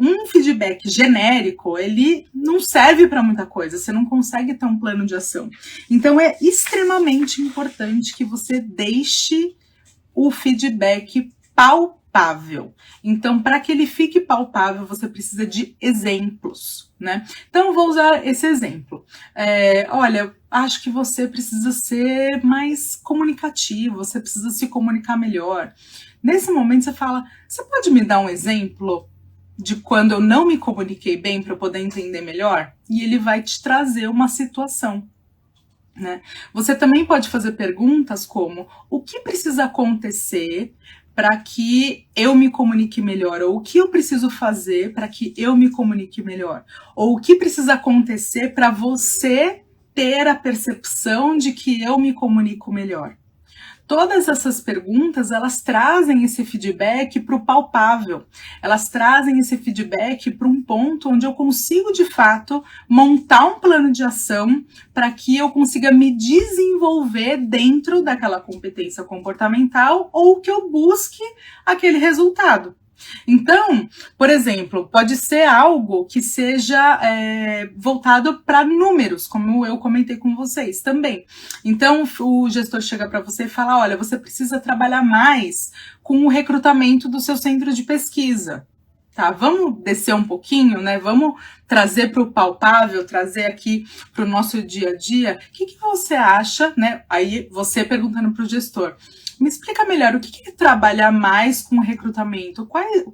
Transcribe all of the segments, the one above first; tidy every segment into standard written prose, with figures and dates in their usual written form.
um feedback genérico, ele não serve para muita coisa, você não consegue ter um plano de ação. Então é extremamente importante que você deixe o feedback palpável. Então, para que ele fique palpável, você precisa de exemplos, né? Então, eu vou usar esse exemplo. Olha, acho que você precisa ser mais comunicativo, você precisa se comunicar melhor. Nesse momento, você fala, você pode me dar um exemplo de quando eu não me comuniquei bem para eu poder entender melhor? E ele vai te trazer uma situação. Né? Você também pode fazer perguntas como: o que precisa acontecer para que eu me comunique melhor? Ou o que eu preciso fazer para que eu me comunique melhor? Ou o que precisa acontecer para você ter a percepção de que eu me comunico melhor? Todas essas perguntas, elas trazem esse feedback para o palpável, elas trazem esse feedback para um ponto onde eu consigo, de fato, montar um plano de ação para que eu consiga me desenvolver dentro daquela competência comportamental ou que eu busque aquele resultado. Então, por exemplo, pode ser algo que seja voltado para números, como eu comentei com vocês também. Então, o gestor chega para você e fala, olha, você precisa trabalhar mais com o recrutamento do seu centro de pesquisa. Tá, vamos descer um pouquinho, né? Vamos trazer para o palpável, trazer aqui para o nosso dia a dia. O que você acha, né? Aí você perguntando para o gestor. Me explica melhor, o que é trabalhar mais com o recrutamento?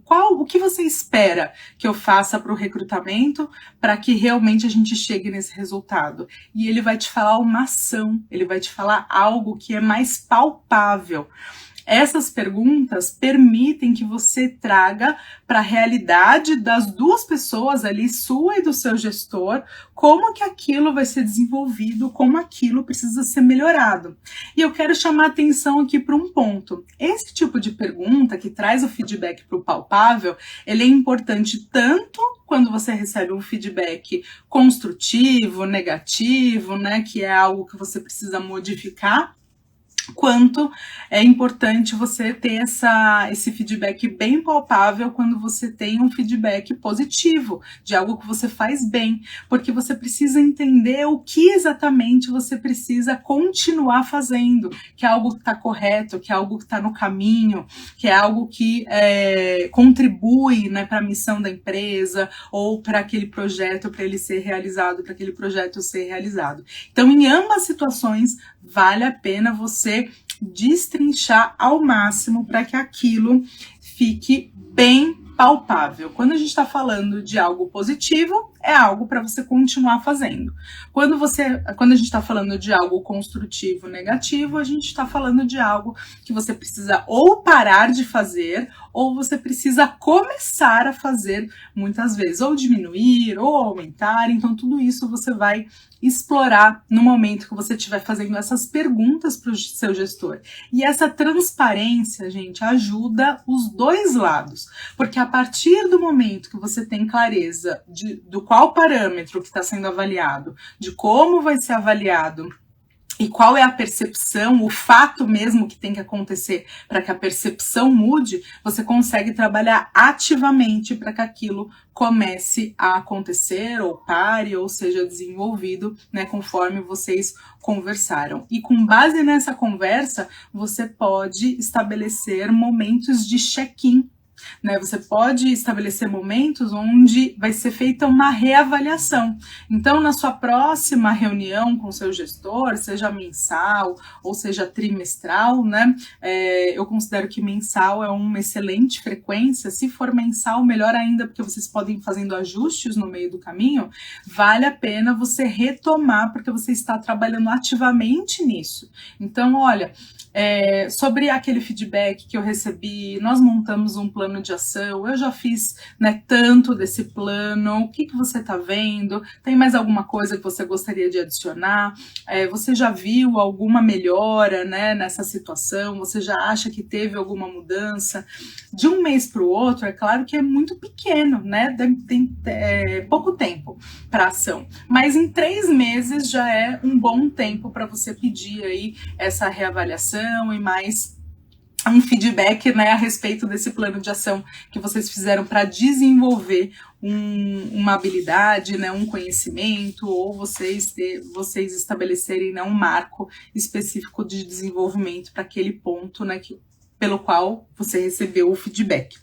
O que você espera que eu faça para o recrutamento para que realmente a gente chegue nesse resultado? E ele vai te falar uma ação, ele vai te falar algo que é mais palpável. Essas perguntas permitem que você traga para a realidade das duas pessoas ali, sua e do seu gestor, como que aquilo vai ser desenvolvido, como aquilo precisa ser melhorado. E eu quero chamar a atenção aqui para um ponto. Esse tipo de pergunta que traz o feedback para o palpável, ele é importante tanto quando você recebe um feedback construtivo, negativo, né, que é algo que você precisa modificar, quanto é importante você ter esse feedback bem palpável quando você tem um feedback positivo, de algo que você faz bem, porque você precisa entender o que exatamente você precisa continuar fazendo, que é algo que está correto, que é algo que está no caminho, que é algo que contribui, né, para a missão da empresa ou para aquele projeto, para ele ser realizado, para aquele projeto ser realizado. Então, em ambas situações, vale a pena você destrinchar ao máximo para que aquilo fique bem palpável. Quando a gente está falando de algo positivo, é algo para você continuar fazendo. Quando a gente está falando de algo construtivo, negativo, a gente está falando de algo que você precisa ou parar de fazer, ou você precisa começar a fazer muitas vezes, ou diminuir, ou aumentar. Então, tudo isso você vai explorar no momento que você estiver fazendo essas perguntas para o seu gestor. E essa transparência, gente, ajuda os dois lados, porque a partir do momento que você tem clareza do qual parâmetro que está sendo avaliado, de como vai ser avaliado, e qual é a percepção, o fato mesmo que tem que acontecer para que a percepção mude, você consegue trabalhar ativamente para que aquilo comece a acontecer, ou pare, ou seja desenvolvido, né, conforme vocês conversaram. E com base nessa conversa, você pode estabelecer momentos de check-in. Né, você pode estabelecer momentos onde vai ser feita uma reavaliação. Então, na sua próxima reunião com o seu gestor, seja mensal ou seja trimestral, né, eu considero que mensal é uma excelente frequência. Se for mensal, melhor ainda, porque vocês podem ir fazendo ajustes no meio do caminho. Vale a pena você retomar, porque você está trabalhando ativamente nisso. Então, olha, sobre aquele feedback que eu recebi, nós montamos um plano de ação, eu já fiz, né, tanto desse plano, o que você está vendo? Tem mais alguma coisa que você gostaria de adicionar? Você já viu alguma melhora, né, nessa situação? Você já acha que teve alguma mudança? De um mês para o outro, é claro que é muito pequeno, né? Tem pouco tempo para ação, mas em 3 meses já é um bom tempo para você pedir aí essa reavaliação e mais um feedback, né, a respeito desse plano de ação que vocês fizeram para desenvolver uma habilidade, né, um conhecimento, ou vocês estabelecerem, né, um marco específico de desenvolvimento para aquele ponto, né, pelo qual você recebeu o feedback.